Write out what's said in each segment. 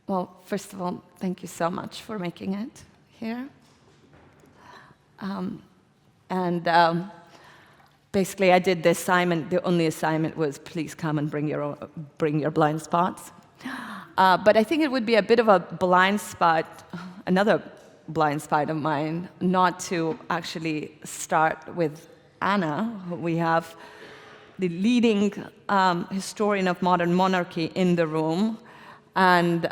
Well, first of all, thank you so much for making it here. Basically, I did the assignment. The only assignment was please come and bring your blind spots. But I think it would be a bit of a blind spot, another blind spot of mine, not to actually start with Anna. We have the leading historian of modern monarchy in the room, and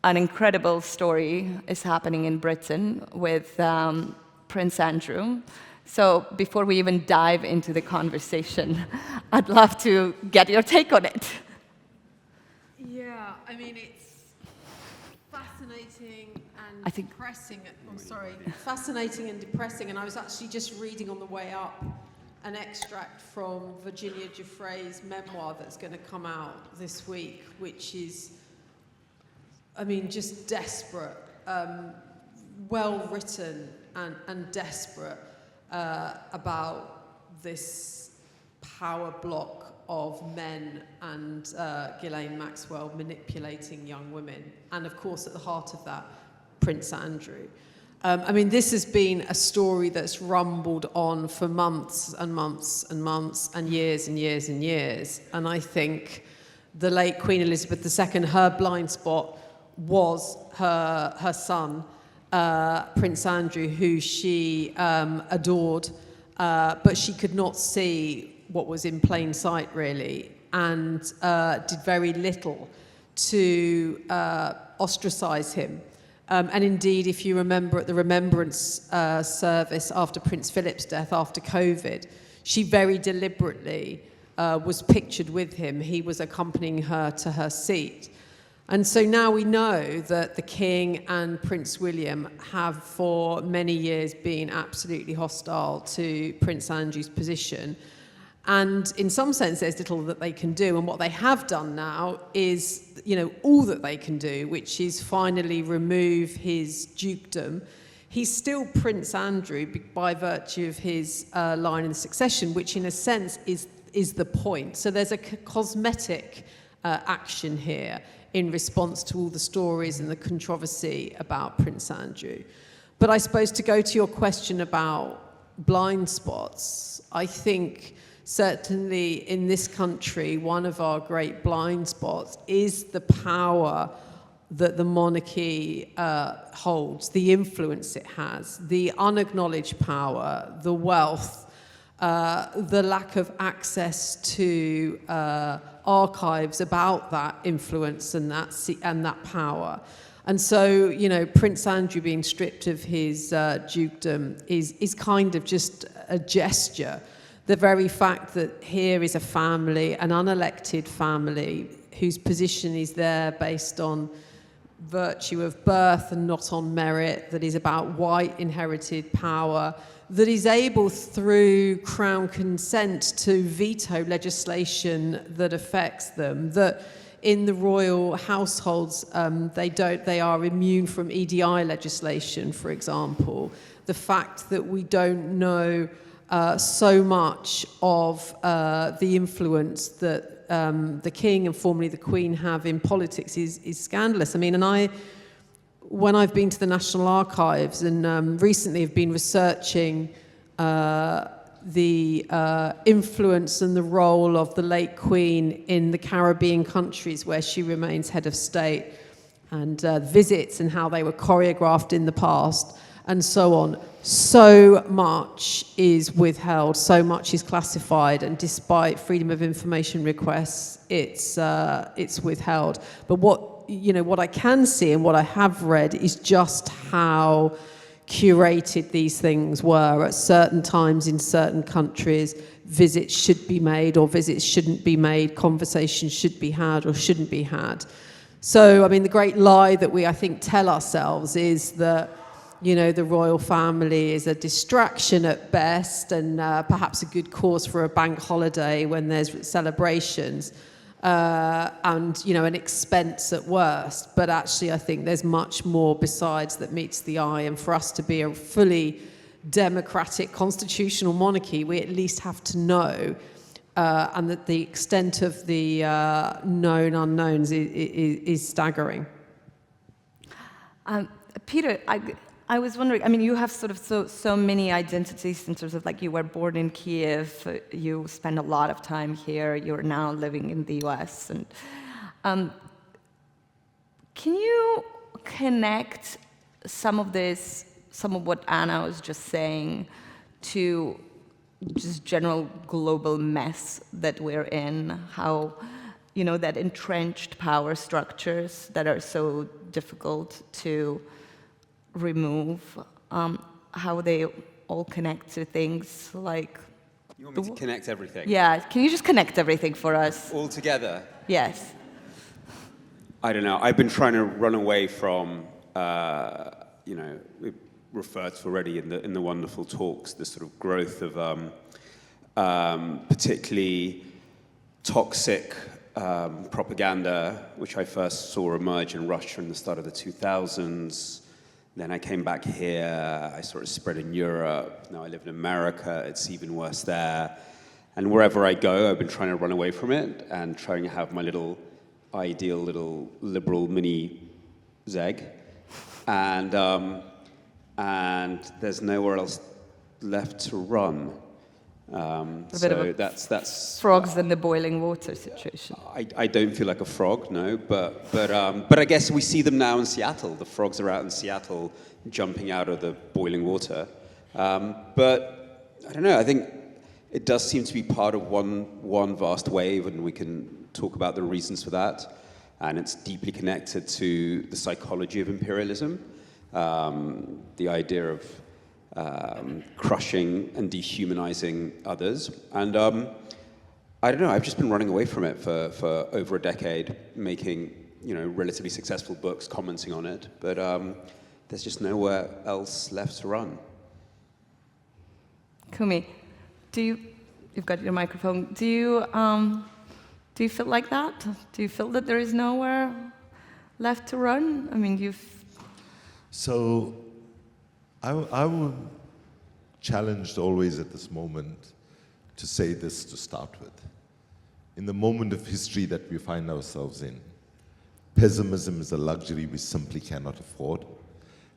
an incredible story is happening in Britain with Prince Andrew. So before we even dive into the conversation, I'd love to get your take on it. Yeah, I mean, it's fascinating and depressing. I'm sorry, fascinating and depressing. And I was actually just reading on the way up an extract from Virginia Giuffre's memoir that's going to come out this week, which is, I mean, just desperate, well written and desperate about this power block of men and Ghislaine Maxwell manipulating young women. And of course, at the heart of that, Prince Andrew. I mean, this has been a story that's rumbled on for months and months and months and years and years and years. And I think the late Queen Elizabeth II, her blind spot was her son, Prince Andrew, who she adored, but she could not see what was in plain sight, really, and did very little to ostracize him. And indeed, if you remember at the remembrance service after Prince Philip's death, after COVID, she very deliberately was pictured with him. He was accompanying her to her seat. And so now we know that the King and Prince William have for many years been absolutely hostile to Prince Andrew's position. And in some sense, there's little that they can do. And what they have done now is, all that they can do, which is finally remove his dukedom. He's still Prince Andrew by virtue of his line in succession, which in a sense is the point. So there's a cosmetic action here in response to all the stories and the controversy about Prince Andrew. But I suppose to go to your question about blind spots, I think certainly in this country, one of our great blind spots is the power that the monarchy holds, the influence it has, the unacknowledged power, the wealth, the lack of access to archives about that influence and that power. And so, Prince Andrew being stripped of his dukedom is kind of just a gesture. The very fact that here is a family, an unelected family, whose position is there based on virtue of birth and not on merit, that is about white inherited power, that is able through crown consent to veto legislation that affects them, that in the royal households they are immune from EDI legislation, for example. The fact that we don't know so much of the influence that the King and formerly the Queen have in politics is scandalous. I mean, when I've been to the National Archives and recently have been researching the influence and the role of the late Queen in the Caribbean countries where she remains head of state, and visits and how they were choreographed in the past, and so on. So much is withheld, so much is classified, and despite freedom of information requests, it's withheld. But what I can see and what I have read is just how curated these things were at certain times in certain countries. Visits should be made or visits shouldn't be made, conversations should be had or shouldn't be had. So, I mean, the great lie that we, I think, tell ourselves is that the royal family is a distraction at best and perhaps a good cause for a bank holiday when there's celebrations, and an expense at worst. But actually, I think there's much more besides that meets the eye. And for us to be a fully democratic constitutional monarchy, we at least have to know, and that the extent of the known unknowns is staggering. Peter, I was wondering, I mean, you have sort of so many identities in terms of like you were born in Kiev, you spend a lot of time here, you're now living in the US. And can you connect some of what Anna was just saying to just general global mess that we're in? How, you know, that entrenched power structures that are so difficult to remove, how they all connect to things like... You want me to connect everything? Yeah, can you just connect everything for us? All together? Yes. I don't know. I've been trying to run away from, you know, we referred to already in the wonderful talks, the sort of growth of particularly toxic propaganda, which I first saw emerge in Russia in the start of the 2000s. Then I came back here, I saw it spread in Europe. Now I live in America, it's even worse there. And wherever I go, I've been trying to run away from it and trying to have my little ideal little liberal mini zeg. And there's nowhere else left to run. So that's frogs in the boiling water situation. I don't feel like a frog, no, but I guess we see them now in Seattle. The frogs are out in Seattle jumping out of the boiling water. But I don't know, I think it does seem to be part of one vast wave, and we can talk about the reasons for that. And it's deeply connected to the psychology of imperialism, the idea of crushing and dehumanizing others. And I don't know, I've just been running away from it for over a decade, making, you know, relatively successful books, commenting on it, but there's just nowhere else left to run. Kumi, you've got your microphone, do you feel like that? Do you feel that there is nowhere left to run? I mean, So, I would challenged always at this moment to say this to start with. In the moment of history that we find ourselves in, pessimism is a luxury we simply cannot afford.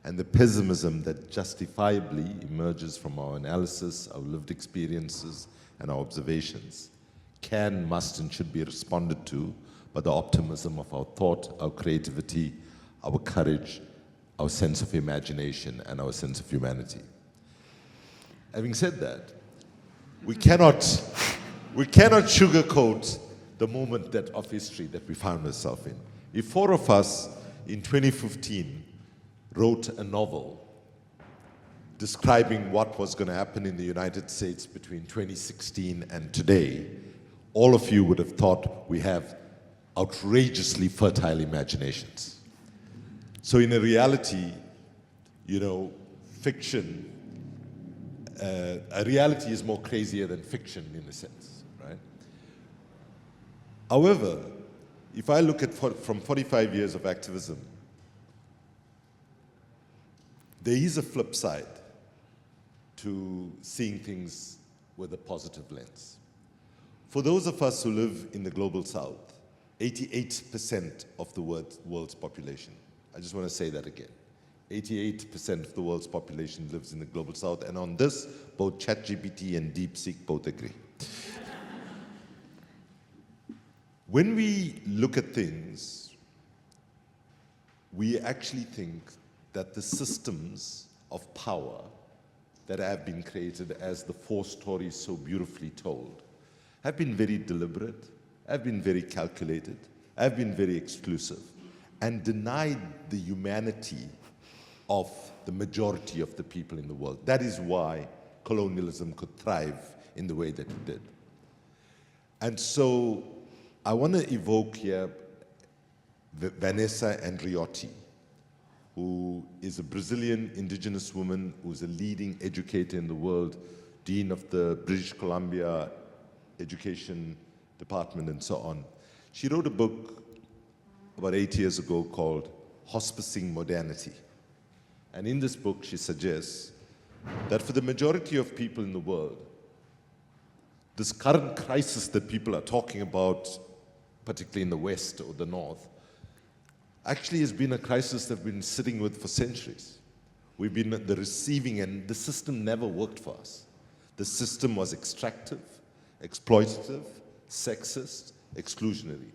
And the pessimism that justifiably emerges from our analysis, our lived experiences, and our observations can, must, and should be responded to by the optimism of our thought, our creativity, our courage, our sense of imagination, and our sense of humanity. Having said that, we cannot sugarcoat the moment of history that we found ourselves in. If four of us in 2015 wrote a novel describing what was going to happen in the United States between 2016 and today, all of you would have thought we have outrageously fertile imaginations. So in a reality, you know, fiction, a reality is more crazier than fiction in a sense, right? However, if I look at from 45 years of activism, there is a flip side to seeing things with a positive lens. For those of us who live in the global south, 88% of the world's population, I just want to say that again, 88% of the world's population lives in the global south, and on this, both ChatGPT and DeepSeek both agree. When we look at things, we actually think that the systems of power that have been created, as the four stories so beautifully told, have been very deliberate, have been very calculated, have been very exclusive, and denied the humanity of the majority of the people in the world. That is why colonialism could thrive in the way that it did. And so I want to evoke here Vanessa Andriotti, who is a Brazilian indigenous woman who's a leading educator in the world, dean of the British Columbia Education Department and so on. She wrote a book about 8 years ago called Hospicing Modernity. And in this book, she suggests that for the majority of people in the world, this current crisis that people are talking about, particularly in the West or the North, actually has been a crisis that we've been sitting with for centuries. We've been at the receiving end. The system never worked for us. The system was extractive, exploitative, sexist, exclusionary.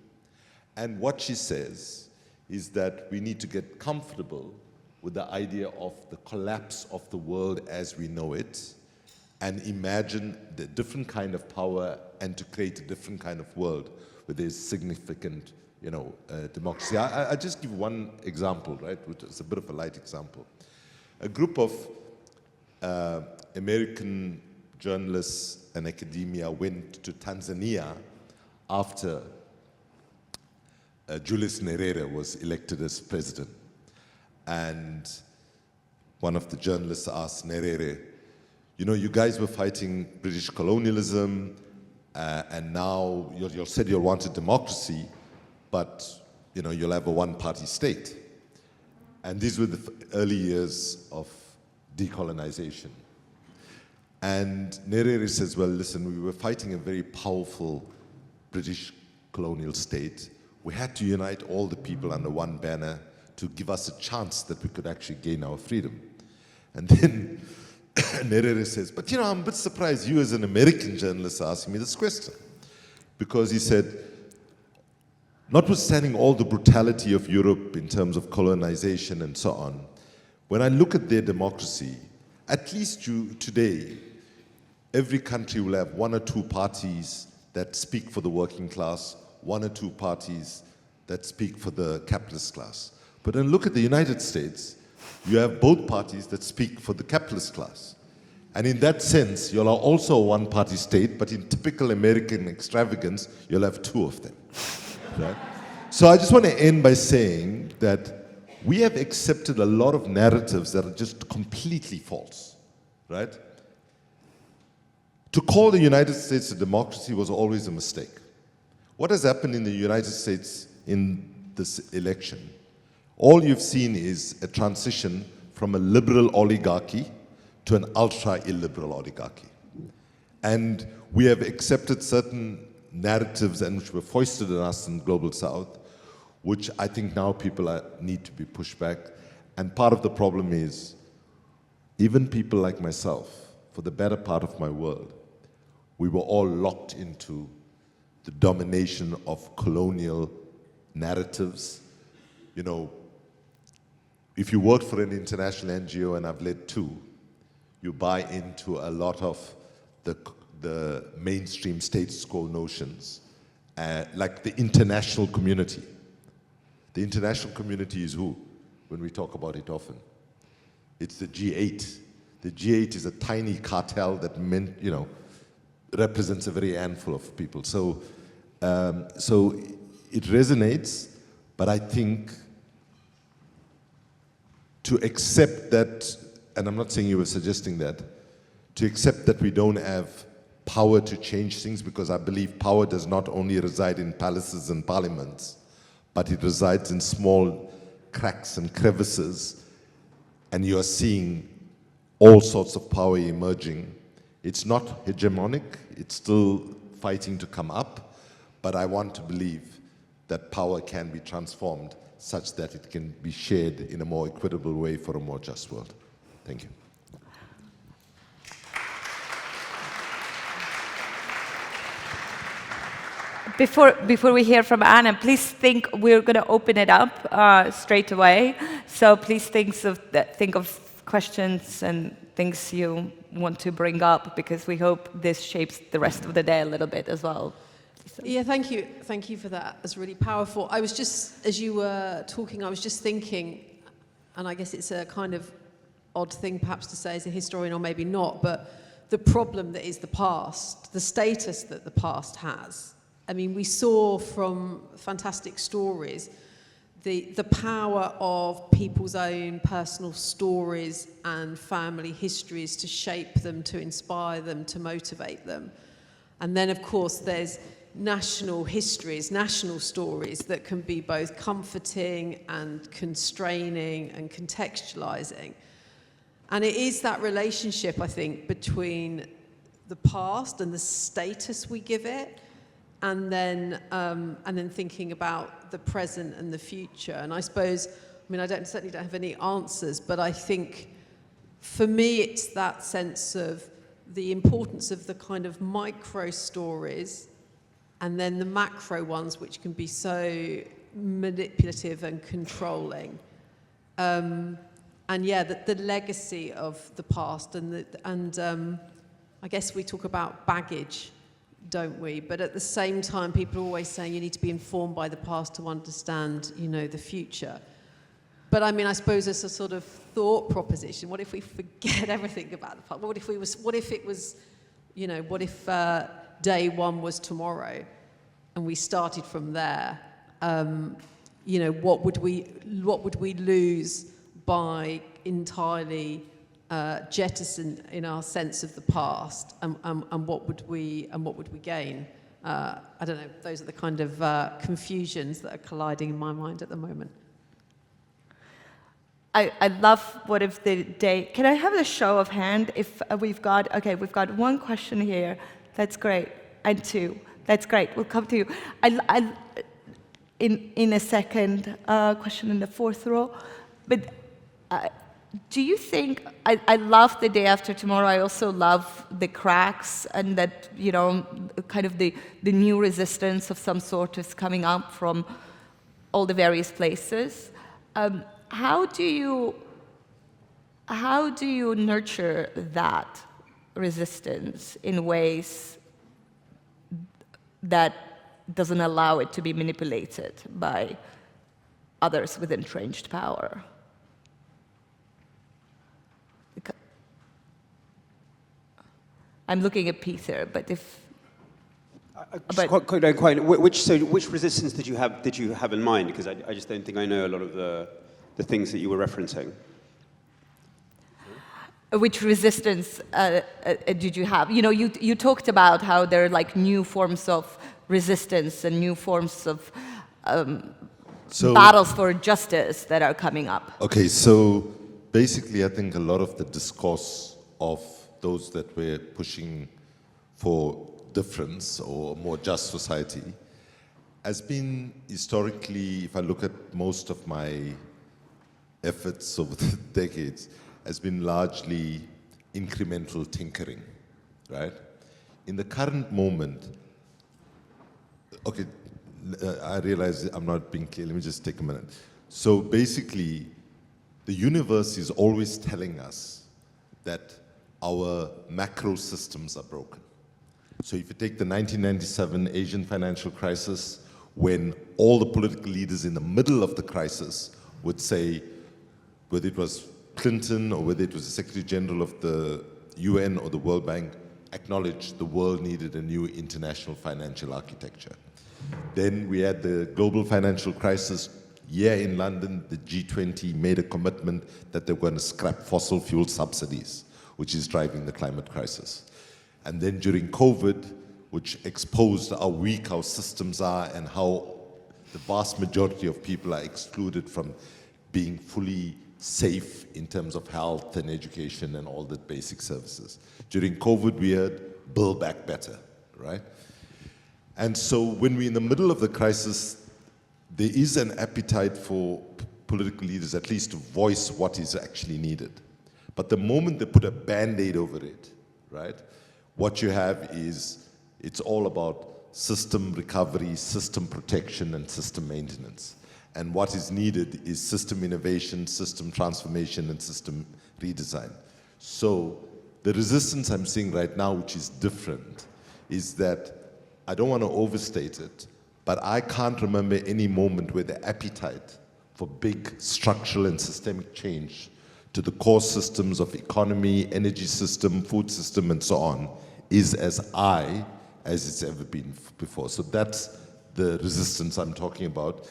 And what she says is that we need to get comfortable with the idea of the collapse of the world as we know it and imagine the different kind of power and to create a different kind of world where there's significant, democracy. I just give one example, right, which is a bit of a light example. A group of American journalists and academia went to Tanzania after Julius Nyerere was elected as president. And one of the journalists asked Nyerere, you guys were fighting British colonialism, and now you said you wanted democracy, but you'll have a one-party state. And these were the early years of decolonization. And Nyerere says, well, listen, we were fighting a very powerful British colonial state. We had to unite all the people under one banner to give us a chance that we could actually gain our freedom. And then Nyerere says, but I'm a bit surprised you as an American journalist are asking me this question. Because he said, notwithstanding all the brutality of Europe in terms of colonization and so on, when I look at their democracy, at least today, every country will have one or two parties that speak for the working class, one or two parties that speak for the capitalist class. But then look at the United States, you have both parties that speak for the capitalist class. And in that sense, you'll have also a one-party state, but in typical American extravagance, you'll have two of them. Right? So I just want to end by saying that we have accepted a lot of narratives that are just completely false, right? To call the United States a democracy was always a mistake. What has happened in the United States in this election? All you've seen is a transition from a liberal oligarchy to an ultra-illiberal oligarchy. And we have accepted certain narratives and which were foisted on us in Global South, which I think now people need to be pushed back. And part of the problem is, even people like myself, for the better part of my world, we were all locked into the domination of colonial narratives. If you work for an international NGO, and I've led two, you buy into a lot of the mainstream status quo notions, like the international community. The international community is who, when we talk about it often? It's the G8. The G8 is a tiny cartel that represents a very handful of people. So it resonates, but I think to accept that, and I'm not saying you were suggesting that, to accept that we don't have power to change things, because I believe power does not only reside in palaces and parliaments, but it resides in small cracks and crevices, and you are seeing all sorts of power emerging. It's not hegemonic, it's still fighting to come up, but I want to believe that power can be transformed such that it can be shared in a more equitable way for a more just world. Thank you. Before we hear from Anna, please think we're going to open it up straight away. So please think of questions and things you want to bring up, because we hope this shapes the rest of the day a little bit as well. Yeah, thank you. Thank you for that. It's really powerful. I was just, as you were talking, I was just thinking, and I guess it's a kind of odd thing perhaps to say as a historian, or maybe not, but the problem that is the past, the status that the past has. I mean, we saw from fantastic stories the power of people's own personal stories and family histories to shape them, to inspire them, to motivate them. And then, of course, there's national histories, national stories that can be both comforting and constraining and contextualizing. And it is that relationship, I think, between the past and the status we give it, and then thinking about the present and the future. And I suppose, I mean, certainly don't have any answers, but I think for me it's that sense of the importance of the kind of micro stories and then the macro ones, which can be so manipulative and controlling. And yeah, the legacy of the past and I guess we talk about baggage, don't we? But at the same time, people are always saying you need to be informed by the past to understand, you know, the future. But I mean, I suppose it's a sort of thought proposition. What if we forget everything about the past? What if it was, you know, what if day one was tomorrow, and we started from there? You know, what would we lose by entirely jettison in our sense of the past, and what would we gain? I don't know. Those are the kind of confusions that are colliding in my mind at the moment. I love what if the day. Can I have a show of hand if we've got one question here. That's great, and two. That's great. We'll come to you. In a second. Question in the fourth row, but. Do you think, I love the day after tomorrow, I also love the cracks and that, you know, kind of the new resistance of some sort is coming up from all the various places. How do you nurture that resistance in ways that doesn't allow it to be manipulated by others with entrenched power? I'm looking at Peter, but if... Which resistance did you have in mind? Because I just don't think I know a lot of the things that you were referencing. Which resistance did you have? You know, you talked about how there are like new forms of resistance and new forms of battles for justice that are coming up. Okay, so basically I think a lot of the discourse of those that were pushing for difference or more just society has been historically, if I look at most of my efforts over the decades, has been largely incremental tinkering, right? In the current moment, okay, I realize I'm not being clear, let me just take a minute. So basically, the universe is always telling us that our macro systems are broken. So if you take the 1997 Asian financial crisis, when all the political leaders in the middle of the crisis would say, whether it was Clinton or whether it was the Secretary General of the UN or the World Bank, acknowledged the world needed a new international financial architecture. Then we had the global financial crisis. Here in London, the G20 made a commitment that they were going to scrap fossil fuel subsidies, which is driving the climate crisis. And then during COVID, which exposed how weak our systems are and how the vast majority of people are excluded from being fully safe in terms of health and education and all the basic services. During COVID, we heard, build back better, right? And so when we're in the middle of the crisis, there is an appetite for political leaders at least to voice what is actually needed. But the moment they put a Band-Aid over it, right, what you have is, it's all about system recovery, system protection, and system maintenance. And what is needed is system innovation, system transformation, and system redesign. So the resistance I'm seeing right now, which is different, is that, I don't want to overstate it, but I can't remember any moment where the appetite for big structural and systemic change to the core systems of economy, energy system, food system, and so on, is as high as it's ever been before. So that's the resistance I'm talking about.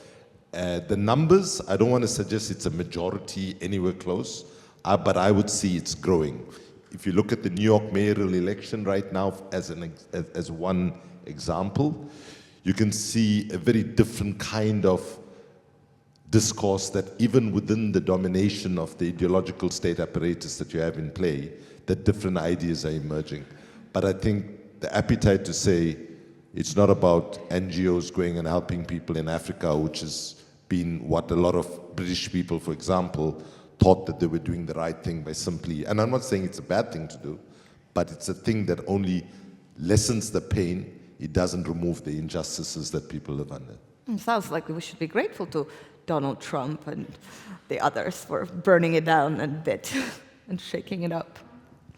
The numbers, I don't want to suggest it's a majority anywhere close, but I would see it's growing. If you look at the New York mayoral election right now as one example, you can see a very different kind of discourse that even within the domination of the ideological state apparatus that you have in play, that different ideas are emerging. But I think the appetite to say, It's not about NGOs going and helping people in Africa, which has been what a lot of British people, for example, thought that they were doing the right thing by simply, and I'm not saying it's a bad thing to do, but it's a thing that only lessens the pain. It doesn't remove the injustices that people live under. It sounds like we should be grateful to Donald Trump and the others for burning it down a bit and shaking it up.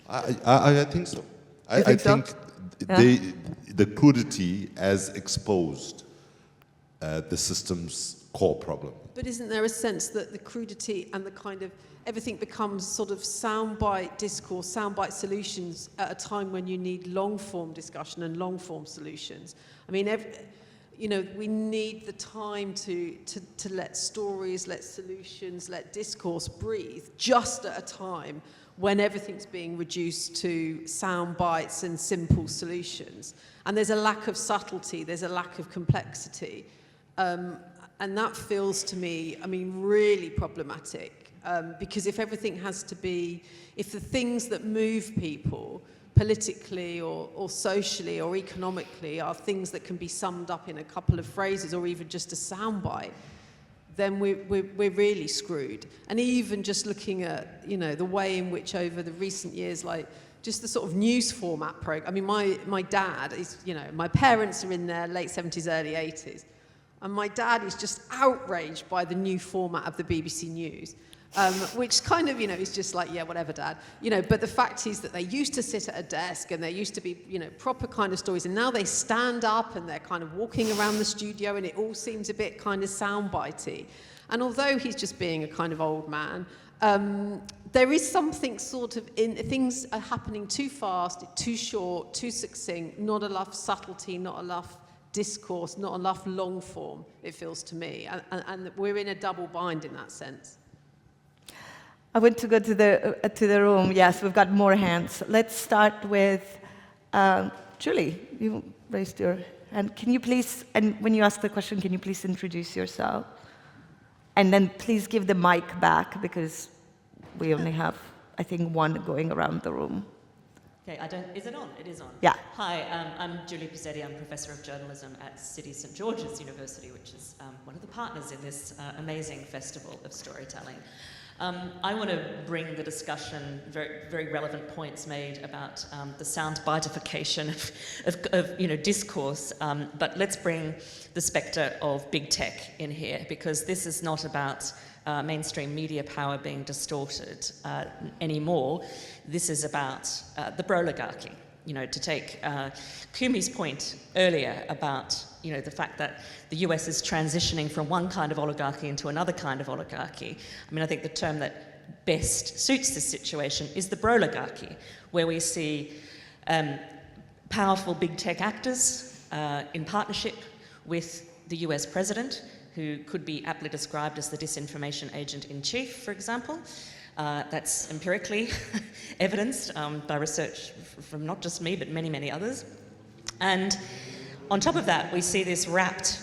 I think so. I think the crudity has exposed the system's core problem. But isn't there a sense that the crudity and the kind of everything becomes sort of soundbite discourse, soundbite solutions at a time when you need long-form discussion and long-form solutions? I mean, we need the time to let stories, let solutions, let discourse breathe, just at a time when everything's being reduced to sound bites and simple solutions. And there's a lack of subtlety, there's a lack of complexity. And that feels to me, really problematic. Because if everything has to be, if the things that move people politically or socially or economically are things that can be summed up in a couple of phrases or even just a soundbite, then we're really screwed. And even just looking at, the way in which over the recent years, like just the sort of news format program. My dad is, my parents are in their late 70s, early 80s. And my dad is just outraged by the new format of the BBC News. Which kind of, is just like, yeah, whatever, Dad. But the fact is that they used to sit at a desk and there used to be, proper kind of stories. And now they stand up and they're kind of walking around the studio and it all seems a bit kind of soundbitey. And although he's just being a kind of old man, there is something sort of things are happening too fast, too short, too succinct, not enough subtlety, not enough discourse, not enough long form, it feels to me. And we're in a double bind in that sense. I want to go to the room. Yes, we've got more hands. Let's start with Julie. You raised your hand. Can you please, and when you ask the question, can you please introduce yourself? And then please give the mic back because we only have, I think, one going around the room. Okay, is it on? It is on. Yeah. Hi, I'm Julie Pizzetti. I'm Professor of Journalism at City St George's University, which is one of the partners in this amazing festival of storytelling. I want to bring the discussion, very, very relevant points made about the sound bitification of discourse, but let's bring the spectre of big tech in here, because this is not about mainstream media power being distorted anymore. This is about the broligarchy. To take Kumi's point earlier about the fact that the US is transitioning from one kind of oligarchy into another kind of oligarchy. I think the term that best suits this situation is the broligarchy, where we see powerful big tech actors in partnership with the US president, who could be aptly described as the disinformation agent in chief, for example. That's empirically evidenced by research from not just me, but many, many others. And on top of that, we see this wrapped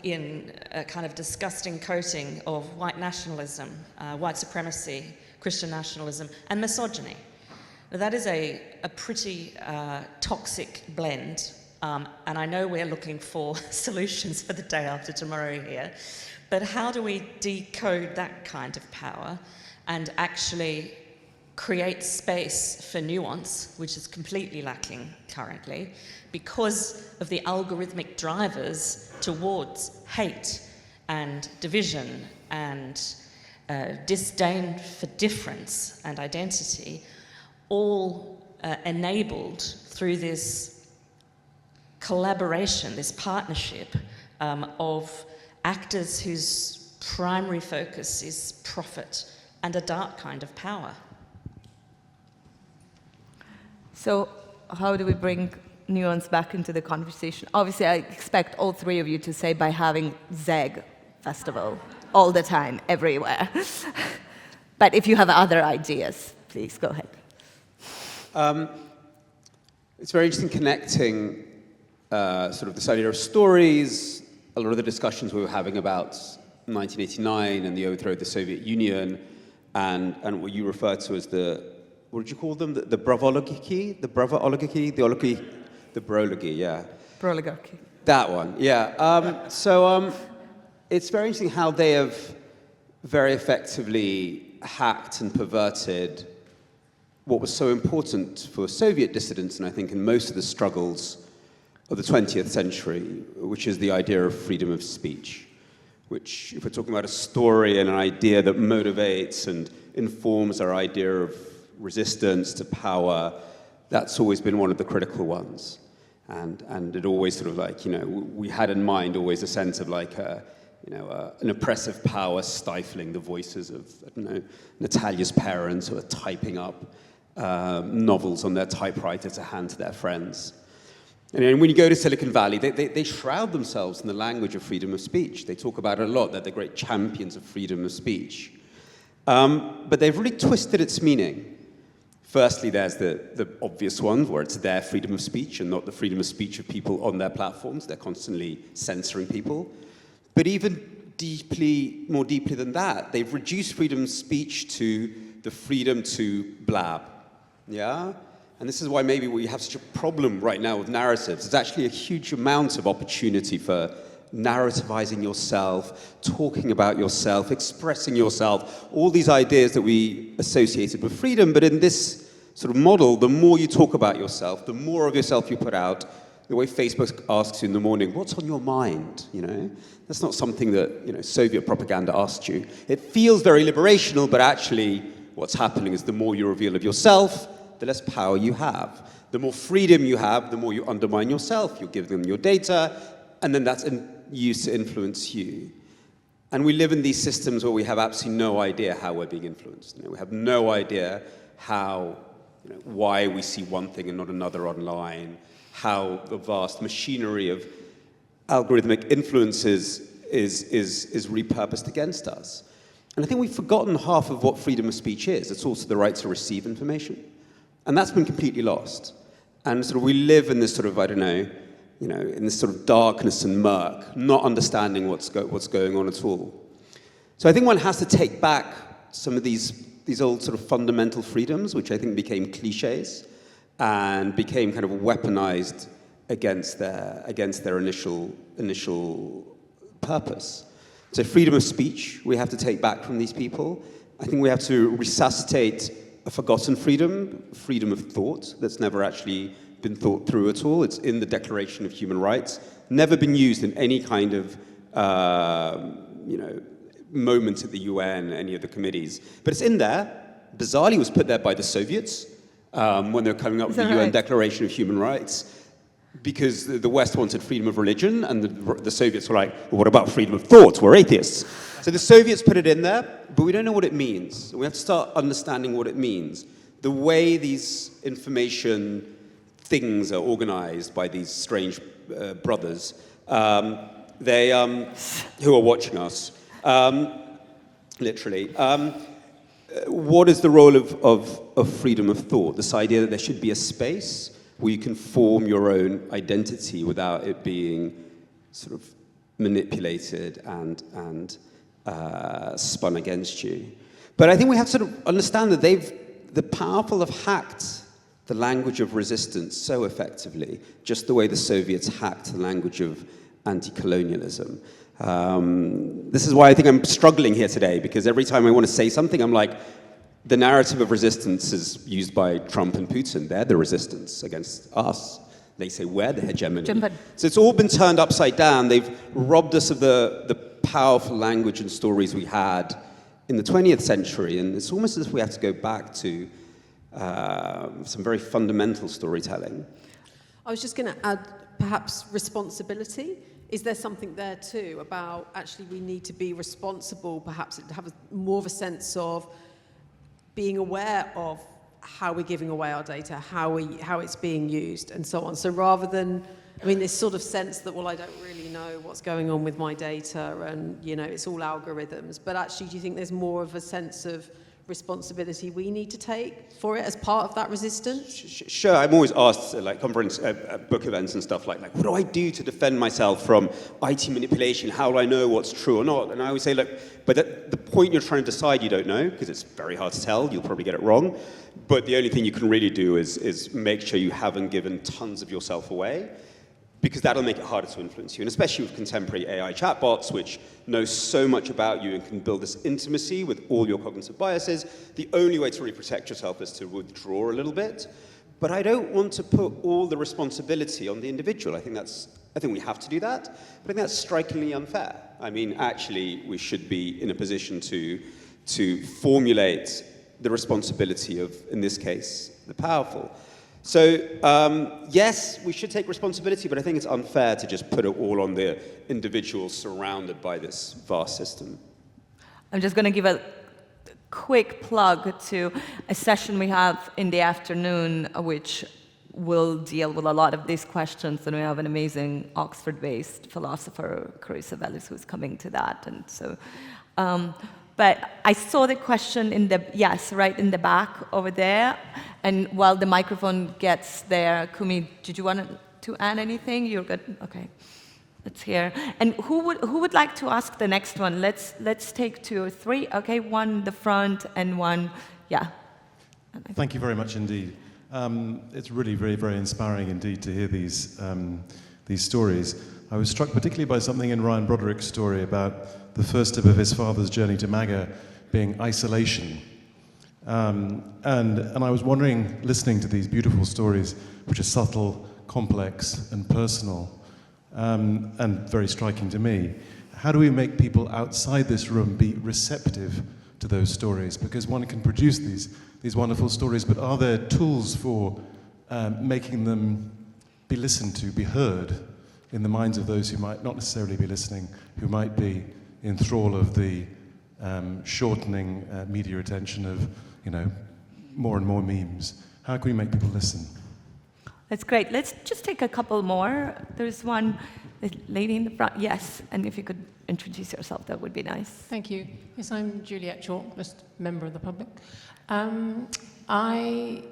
in a kind of disgusting coating of white nationalism, white supremacy, Christian nationalism, and misogyny. Now, that is a pretty toxic blend, and I know we're looking for solutions for the day after tomorrow here, but how do we decode that kind of power and actually create space for nuance, which is completely lacking currently, because of the algorithmic drivers towards hate and division and disdain for difference and identity, all enabled through this collaboration, this partnership of actors whose primary focus is profit and a dark kind of power. So how do we bring nuance back into the conversation? Obviously, I expect all three of you to say by having Zeg Festival all the time, everywhere. But if you have other ideas, please go ahead. It's very interesting connecting sort of this idea of stories, a lot of the discussions we were having about 1989 and the overthrow of the Soviet Union, and what you refer to as what did you call them? The bravo oligarchy? The bravo oligarchy? The brology, yeah. Pro-oligarchy. That one, yeah. It's very interesting how they have very effectively hacked and perverted what was so important for Soviet dissidents, and I think in most of the struggles of the 20th century, which is the idea of freedom of speech, which, if we're talking about a story and an idea that motivates and informs our idea of resistance to power, that's always been one of the critical ones. And it always sort of like, we had in mind always a sense of like an oppressive power stifling the voices of, Natalia's parents who are typing up novels on their typewriter to hand to their friends. And when you go to Silicon Valley, they shroud themselves in the language of freedom of speech. They talk about it a lot. They're the great champions of freedom of speech. But they've really twisted its meaning. Firstly, there's the obvious one, where it's their freedom of speech and not the freedom of speech of people on their platforms. They're constantly censoring people. But even more deeply than that, they've reduced freedom of speech to the freedom to blab. Yeah? And this is why maybe we have such a problem right now with narratives. There's actually a huge amount of opportunity for narrativizing yourself, talking about yourself, expressing yourself, all these ideas that we associated with freedom. But in this sort of model, the more you talk about yourself, the more of yourself you put out, the way Facebook asks you in the morning, what's on your mind? That's not something that Soviet propaganda asked you. It feels very liberational, but actually what's happening is the more you reveal of yourself, the less power you have. The more freedom you have, the more you undermine yourself. You give them your data, and then that's used to influence you. And we live in these systems where we have absolutely no idea how we're being influenced. We have no idea how, why we see one thing and not another online, how the vast machinery of algorithmic influences is repurposed against us. And I think we've forgotten half of what freedom of speech is. It's also the right to receive information. And that's been completely lost. And sort of we live in this sort of, in this sort of darkness and murk, not understanding what's going on at all. So I think one has to take back some of these old sort of fundamental freedoms, which I think became cliches and became kind of weaponized against their initial purpose. So freedom of speech we have to take back from these people. I think we have to resuscitate a forgotten freedom of thought that's never actually been thought through at all. It's in the Declaration of Human Rights, never been used in any kind of moment at the UN, any of the committees. But it's in there. Bizarrely, it was put there by the Soviets when they were coming up with the UN Declaration of Human Rights, because the West wanted freedom of religion, and the Soviets were like, well, what about freedom of thought? We're atheists. So the Soviets put it in there, but we don't know what it means. We have to start understanding what it means. The way these information things are organized by these strange brothers, who are watching us, literally. What is the role of freedom of thought? This idea that there should be a space where you can form your own identity without it being sort of manipulated and spun against you. But I think we have to sort of understand that the powerful have hacked the language of resistance so effectively, just the way the Soviets hacked the language of anti-colonialism. This is why I think I'm struggling here today, because every time I want to say something, I'm like, the narrative of resistance is used by Trump and Putin. They're the resistance against us. They say we're the hegemony. So it's all been turned upside down. They've robbed us of the powerful language and stories we had in the 20th century, and it's almost as if we have to go back to some very fundamental storytelling. I was just going to add, perhaps, responsibility. Is there something there too about actually we need to be responsible, perhaps have more of a sense of being aware of how we're giving away our data, how it's being used, and so on. So rather than, this sort of sense that, well, I don't really know what's going on with my data, and it's all algorithms. But actually, do you think there's more of a sense of responsibility we need to take for it as part of that resistance? Sure, I'm always asked, like conference, book events and stuff like, what do I do to defend myself from IT manipulation? How do I know what's true or not? And I always say, look, but at the point you're trying to decide, you don't know, because it's very hard to tell. You'll probably get it wrong. But the only thing you can really do is make sure you haven't given tons of yourself away. because that'll make it harder to influence you. And especially with contemporary AI chatbots, which know so much about you and can build this intimacy with all your cognitive biases, the only way to really protect yourself is to withdraw a little bit. But I don't want to put all the responsibility on the individual. I think we have to do that, but I think that's strikingly unfair. I mean, actually, we should be in a position to formulate the responsibility of, in this case, the powerful. So, yes, we should take responsibility, but I think it's unfair to just put it all on the individual surrounded by this vast system. I'm just going to give a quick plug to a session we have in the afternoon, which will deal with a lot of these questions, and we have an amazing Oxford-based philosopher, Carissa Vellis, who's coming to that. And so, but I saw the question right in the back over there. And while the microphone gets there, Kumi, did you want to add anything? You're good. Okay, let's hear. And who would like to ask the next one? Let's take 2 or 3. Okay, one in the front and one, yeah. Thank you very much indeed. It's really very, very inspiring indeed to hear these stories. I was struck particularly by something in Ryan Broderick's story about the first step of his father's journey to MAGA being isolation. And I was wondering, listening to these beautiful stories, which are subtle, complex, and personal, and very striking to me, how do we make people outside this room be receptive to those stories? Because one can produce these wonderful stories, but are there tools for making them be listened to, be heard in the minds of those who might not necessarily be listening, who might be in thrall of the shortening media attention of, more and more memes? How can we make people listen? That's great. Let's just take a couple more. There's one, the lady in the front. Yes, and if you could introduce yourself, that would be nice. Thank you. Yes, I'm Juliet Chalk, just a member of the public. I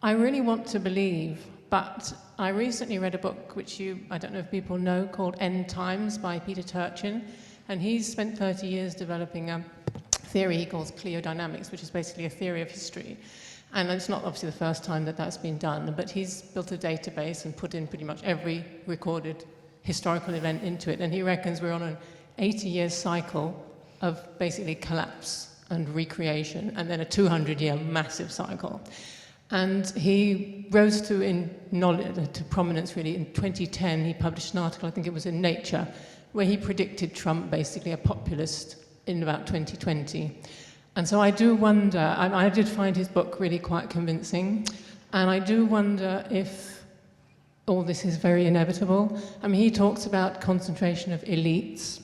really want to believe, but I recently read a book which I don't know if people know, called End Times by Peter Turchin, and he's spent 30 years developing a theory he calls cleodynamics, which is basically a theory of history. And it's not obviously the first time that that's been done, but he's built a database and put in pretty much every recorded historical event into it. And he reckons we're on an 80-year cycle of basically collapse and recreation, and then a 200-year massive cycle. And he rose to prominence really in 2010. He published an article, I think it was in Nature, where he predicted Trump basically a populist in about 2020. And so I do wonder, I did find his book really quite convincing, and I do wonder if all this is very inevitable. I mean, he talks about concentration of elites,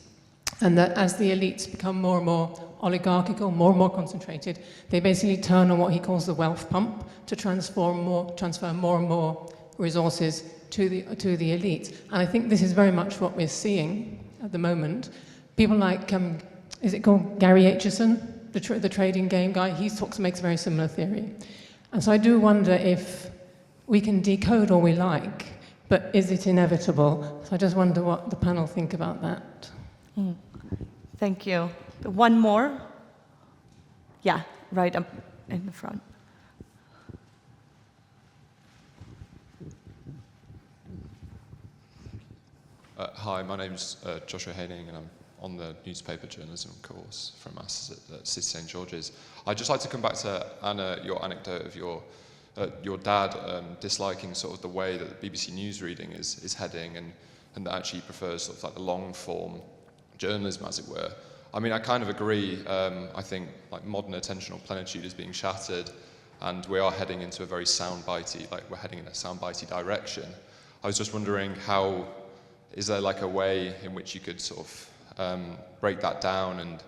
and that as the elites become more and more oligarchical, more and more concentrated, they basically turn on what he calls the wealth pump to transfer more and more resources to the elites. And I think this is very much what we're seeing at the moment. People like, is it called Gary Aitchison, the trading game guy? He makes a very similar theory. And so I do wonder if we can decode all we like, but is it inevitable? So I just wonder what the panel think about that. Thank you. One more? Yeah, right up in the front. Hi, my name's Joshua Haining, and I'm on the newspaper journalism course from us at City St George's. I'd just like to come back to, Anna, your anecdote of your dad disliking sort of the way that the BBC News reading is heading, and that actually prefers sort of like the long form journalism, as it were. I mean, I kind of agree. I think like modern attentional plenitude is being shattered, and we are heading into a very soundbitey, like we're heading in a soundbitey direction. I was just wondering, is there like a way in which you could sort of break that down, and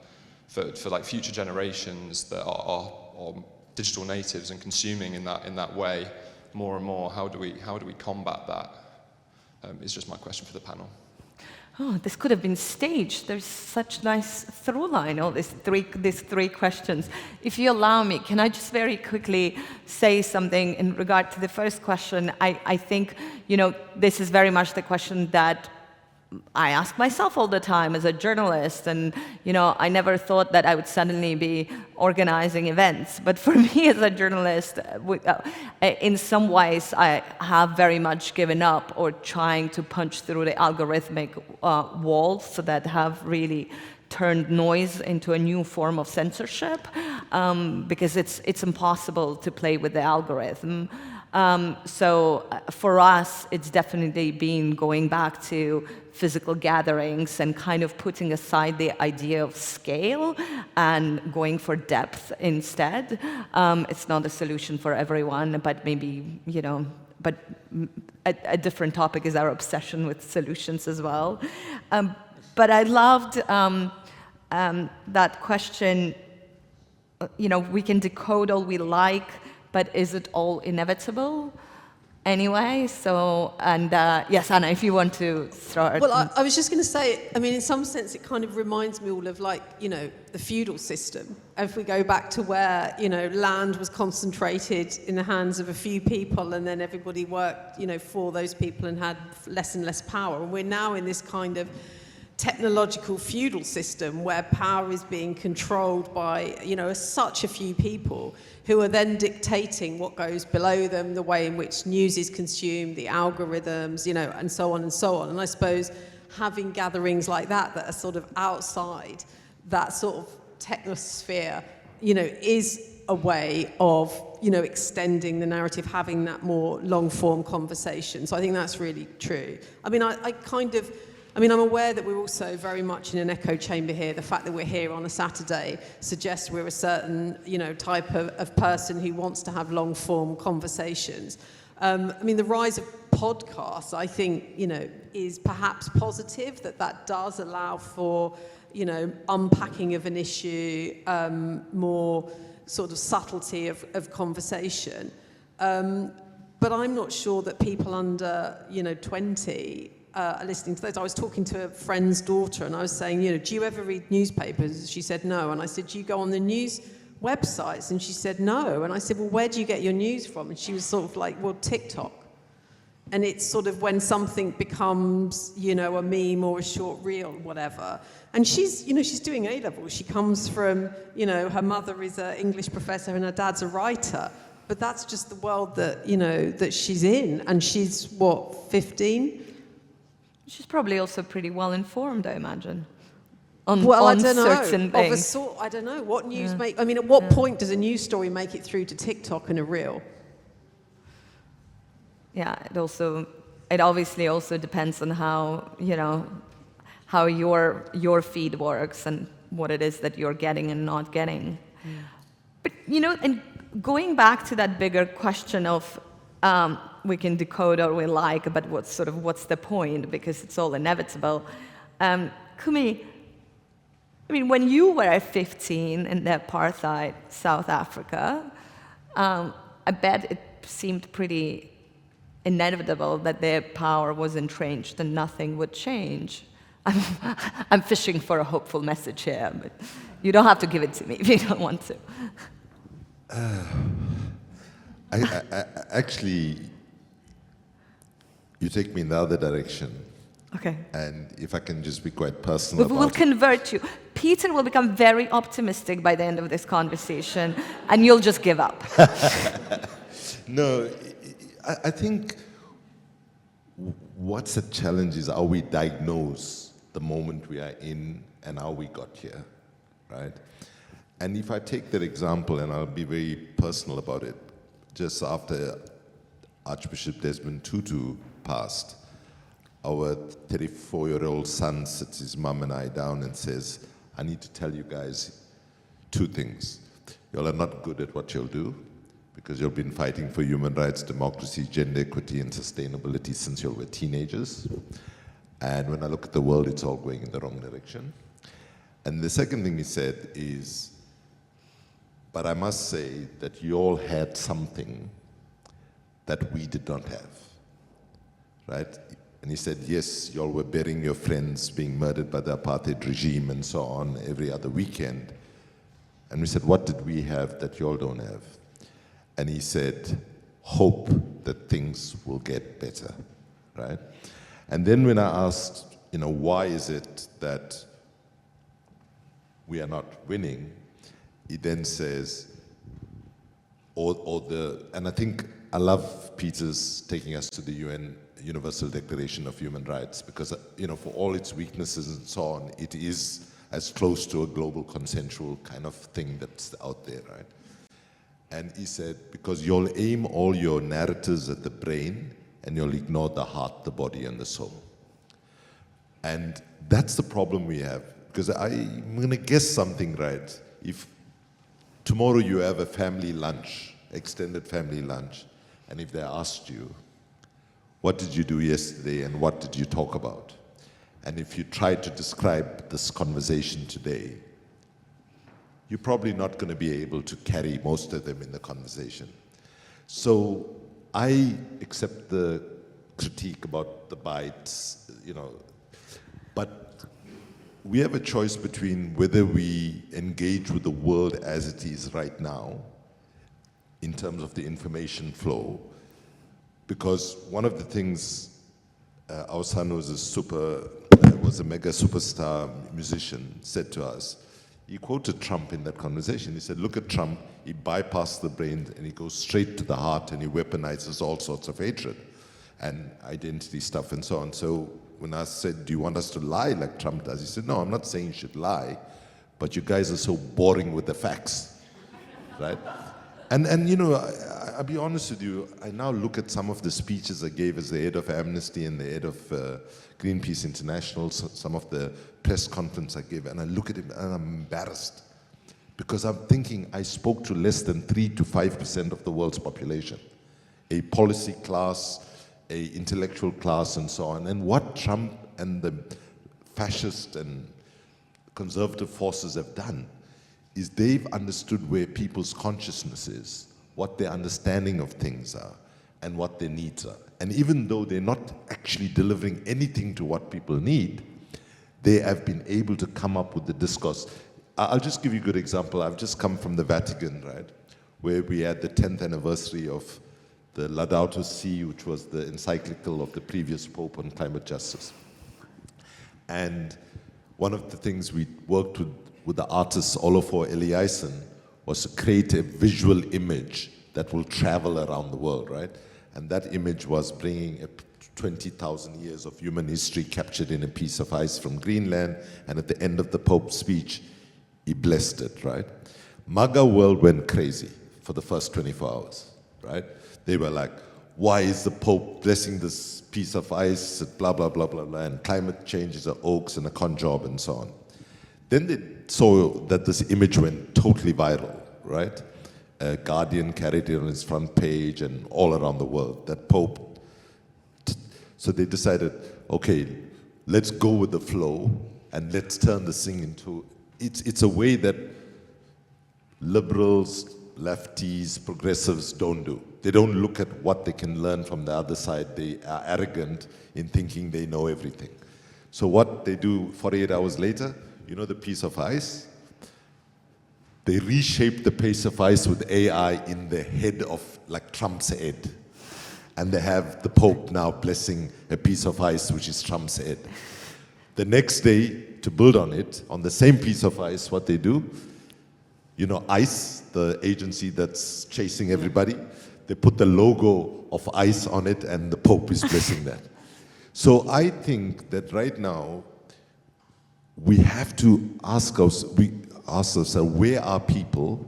for like future generations that are digital natives and consuming in that way more and more, how do we combat that? Is just my question for the panel. Oh, this could have been staged. There's such nice through line, all these three questions. If you allow me, can I just very quickly say something in regard to the first question? I think, this is very much the question that I ask myself all the time as a journalist, and I never thought that I would suddenly be organizing events. But for me as a journalist, in some ways, I have very much given up or trying to punch through the algorithmic walls that have really turned noise into a new form of censorship, because it's impossible to play with the algorithm. So for us, it's definitely been going back to physical gatherings and kind of putting aside the idea of scale and going for depth instead. It's not a solution for everyone, but maybe, but a different topic is our obsession with solutions as well. But I loved that question, we can decode all we like, but is it all inevitable anyway? So, and yes, Anna, if you want to start. Well, I was just going to say, in some sense, it kind of reminds me all of the feudal system. If we go back to where, land was concentrated in the hands of a few people, and then everybody worked, for those people and had less and less power. And we're now in this kind of technological feudal system where power is being controlled by, such a few people who are then dictating what goes below them, the way in which news is consumed, the algorithms, and so on and so on. And I suppose having gatherings like that are sort of outside that sort of technosphere, is a way of, extending the narrative, having that more long-form conversation. So I think that's really true. I'm aware that we're also very much in an echo chamber here. The fact that we're here on a Saturday suggests we're a certain, type of person who wants to have long-form conversations. The rise of podcasts, I think, is perhaps positive, that does allow for, unpacking of an issue, more sort of subtlety of conversation. But I'm not sure that people under, 20 are listening to those. I was talking to a friend's daughter and I was saying, do you ever read newspapers? She said no. And I said, do you go on the news websites? And she said no. And I said, well, where do you get your news from? And she was sort of like, well, TikTok. And it's sort of when something becomes, a meme or a short reel, whatever. And she's doing A-levels. She comes from, her mother is an English professor and her dad's a writer. But that's just the world that, that she's in. And she's, 15? She's probably also pretty well informed, I imagine, on certain things. I don't know. What news at what point does a news story make it through to TikTok and a reel? Yeah, it obviously also depends on how, how your feed works and what it is that you're getting and not getting. But, and going back to that bigger question of, we can decode all we like, but what's the point? Because it's all inevitable. Kumi, when you were 15 in the apartheid South Africa, I bet it seemed pretty inevitable that their power was entrenched and nothing would change. I'm fishing for a hopeful message here, but you don't have to give it to me if you don't want to. I actually, you take me in the other direction. Okay. And if I can just be quite personal We'll convert you. Peter will become very optimistic by the end of this conversation, and you'll just give up. No, I think what's the challenge is how we diagnose the moment we are in and how we got here, right? And if I take that example, and I'll be very personal about it, just after Archbishop Desmond Tutu passed, our 34-year-old son sits his mum and I down and says, I need to tell you guys two things. Y'all are not good at what you'll do because you've been fighting for human rights, democracy, gender equity, and sustainability since you were teenagers. And when I look at the world, it's all going in the wrong direction. And the second thing he said is, but I must say that you all had something that we did not have, right? And he said, yes, you all were burying your friends being murdered by the apartheid regime and so on every other weekend. And we said, what did we have that you all don't have? And he said, hope that things will get better, right? And then when I asked why is it that we are not winning? He then says, and I think I love Peter's taking us to the UN Universal Declaration of Human Rights, because, for all its weaknesses and so on, it is as close to a global consensual kind of thing that's out there, right? And he said, because you'll aim all your narratives at the brain and you'll ignore the heart, the body, and the soul. And that's the problem we have, because I'm going to guess something, right? If tomorrow you have a family lunch, extended family lunch, and if they asked you, what did you do yesterday and what did you talk about? And if you try to describe this conversation today, you're probably not going to be able to carry most of them in the conversation. So I accept the critique about the bytes, but we have a choice between whether we engage with the world as it is right now in terms of the information flow, because one of the things, our son was a mega superstar musician, said to us, he quoted Trump in that conversation. He said, look at Trump, he bypassed the brain and he goes straight to the heart and he weaponizes all sorts of hatred and identity stuff and so on. So when I said, do you want us to lie like Trump does? He said, no, I'm not saying you should lie, but you guys are so boring with the facts, right? And I'll be honest with you, I now look at some of the speeches I gave as the head of Amnesty and the head of Greenpeace International, some of the press conference I gave, and I look at it and I'm embarrassed, because I'm thinking I spoke to less than 3 to 5% of the world's population, a policy class, a intellectual class, and so on. And what Trump and the fascist and conservative forces have done is they've understood where people's consciousness is, what their understanding of things are, and what their needs are. And even though they're not actually delivering anything to what people need, they have been able to come up with the discourse. I'll just give you a good example. I've just come from the Vatican, right, where we had the 10th anniversary of the Laudato Si', which was the encyclical of the previous Pope on climate justice. And one of the things we worked with the artist Olafur Eliasson was to create a visual image that will travel around the world, right? And that image was bringing 20,000 years of human history captured in a piece of ice from Greenland, and at the end of the Pope's speech, he blessed it, right? MAGA world went crazy for the first 24 hours, right? They were like, why is the Pope blessing this piece of ice, blah, blah, blah, blah, blah, and climate change is a hoax and a con job and so on. Then they saw that this image went totally viral, right? Guardian carried it on its front page and all around the world, that Pope. So they decided, okay, let's go with the flow and let's turn this thing into, it's a way that liberals, lefties, progressives don't do. They don't look at what they can learn from the other side. They are arrogant in thinking they know everything. So what they do 48 hours later, you know the piece of ice? They reshape the piece of ice with AI in the head of, like Trump's head. And they have the Pope now blessing a piece of ice, which is Trump's head. The next day, to build on it, on the same piece of ice, what they do, you know, ICE, the agency that's chasing everybody, they put the logo of ICE on it and the Pope is blessing that. So I think that right now, we have to ask ourselves, where are people,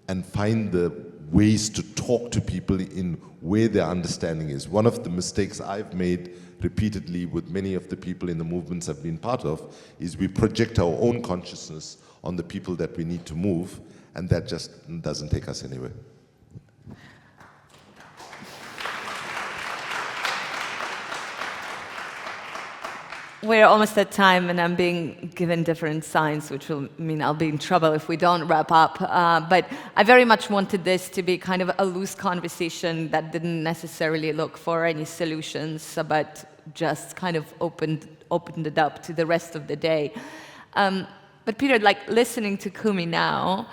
and find the ways to talk to people in where their understanding is. One of the mistakes I've made repeatedly with many of the people in the movements I've been part of is we project our own consciousness on the people that we need to move, and that just doesn't take us anywhere. We're almost at time, and I'm being given different signs, which will mean I'll be in trouble if we don't wrap up. But I very much wanted this to be kind of a loose conversation that didn't necessarily look for any solutions, but just kind of opened it up to the rest of the day. But Peter, like listening to Kumi now,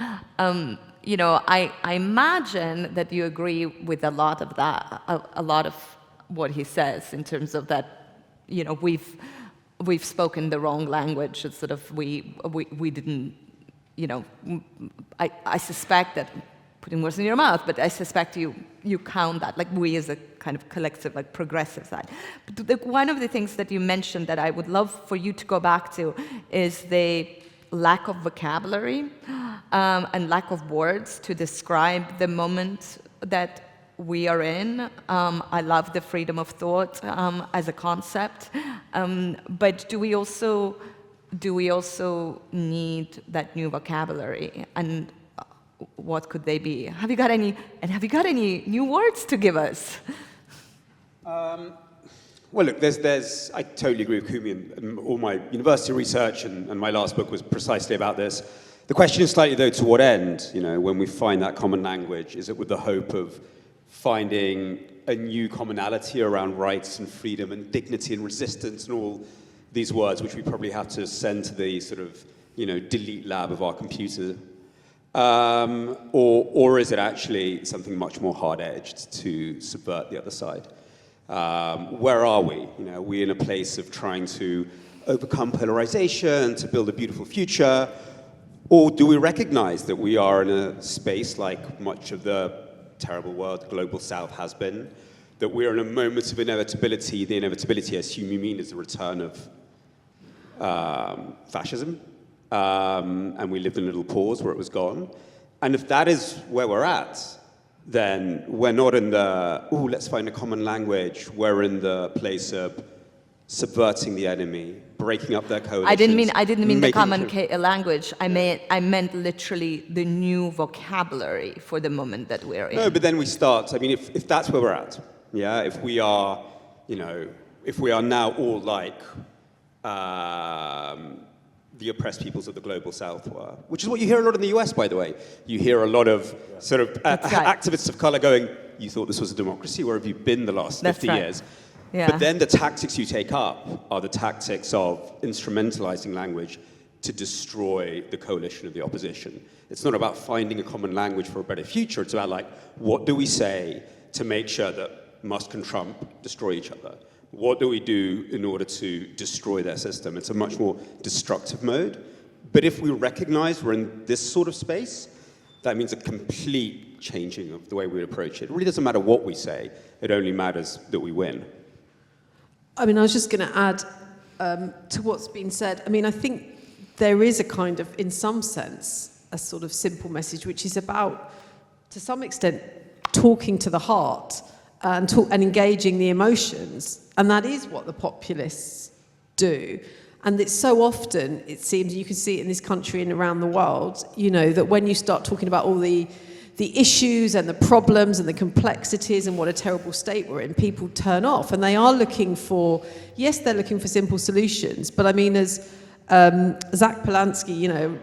you know, I imagine that you agree with a lot of that, a lot of what he says in terms of that, you know, we've spoken the wrong language. It's sort of we didn't, you know, I suspect that, putting words in your mouth, but I suspect you count that, like we as a kind of collective, like progressive side. But one of the things that you mentioned that I would love for you to go back to is the lack of vocabulary and lack of words to describe the moment that we are in. I love the freedom of thought as a concept, but do we also need that new vocabulary, and what could they be? Have you got any new words to give us? Well, look, I totally agree with Kumi, and all my university research and my last book was precisely about this. The question is slightly, though, to what end? You know, when we find that common language, is it with the hope of finding a new commonality around rights and freedom and dignity and resistance and all these words, which we probably have to send to the sort of, you know, delete lab of our computer? Or is it actually something much more hard-edged to subvert the other side? Where are we? You know, are we in a place of trying to overcome polarization, to build a beautiful future? Or do we recognize that we are in a space like much of the terrible world, the global south has been, that we're in a moment of inevitability, the inevitability, I assume you mean, is the return of fascism, and we lived in a little pause where it was gone. And if that is where we're at, then we're not in the, let's find a common language. We're in the place of subverting the enemy, breaking up their coalitions. I didn't mean the common language. I meant literally the new vocabulary for the moment that we're in. No, but then we start. I mean, if that's where we're at, yeah. If we are, you know, if we are now all like the oppressed peoples of the global south were, which is what you hear a lot in the US, by the way. You hear a lot of sort of activists of color going, "You thought this was a democracy? Where have you been the last 50 years?" Yeah. But then the tactics you take up are the tactics of instrumentalizing language to destroy the coalition of the opposition. It's not about finding a common language for a better future. It's about, like, what do we say to make sure that Musk and Trump destroy each other? What do we do in order to destroy their system? It's a much more destructive mode. But if we recognize we're in this sort of space, that means a complete changing of the way we approach it. It really doesn't matter what we say. It only matters that we win. I mean, I was just going to add to what's been said. I mean, I think there is a kind of, in some sense, a sort of simple message, which is about, to some extent, talking to the heart and engaging the emotions. And that is what the populists do. And it's so often, it seems, you can see it in this country and around the world, you know, that when you start talking about all the issues and the problems and the complexities and what a terrible state we're in, people turn off. And they are looking for, yes, they're looking for simple solutions. But I mean, as Zach Polanski, you know,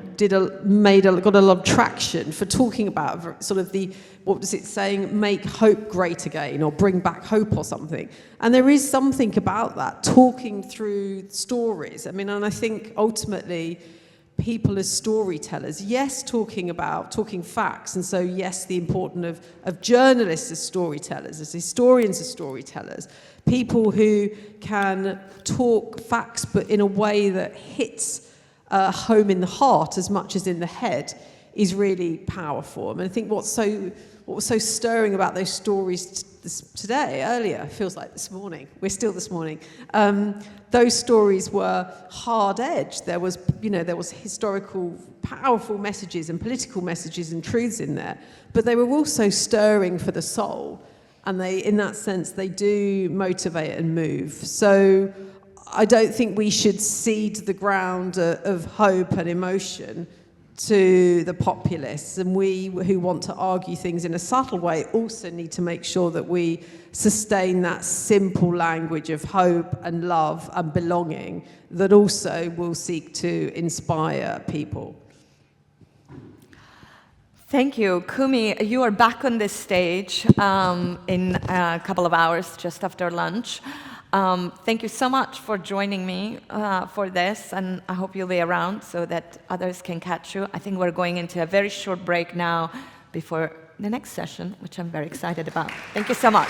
got a lot of traction for talking about sort of what was it saying, make hope great again, or bring back hope or something. And there is something about that, talking through stories. I mean, and I think ultimately people as storytellers, yes, talking facts, and so yes, the importance of journalists as storytellers, as historians as storytellers, people who can talk facts but in a way that hits home in the heart as much as in the head is really powerful. I mean, I think what was so stirring about those stories earlier, feels like this morning, we're still this morning, those stories were hard-edged. There was historical, powerful messages and political messages and truths in there, but they were also stirring for the soul. And in that sense, they do motivate and move. So I don't think we should cede the ground of hope and emotion to the populists. And we who want to argue things in a subtle way also need to make sure that we sustain that simple language of hope and love and belonging that also will seek to inspire people. Thank you. Kumi, you are back on this stage in a couple of hours, just after lunch. Thank you so much for joining me for this, and I hope you'll be around so that others can catch you. I think we're going into a very short break now before the next session, which I'm very excited about. Thank you so much.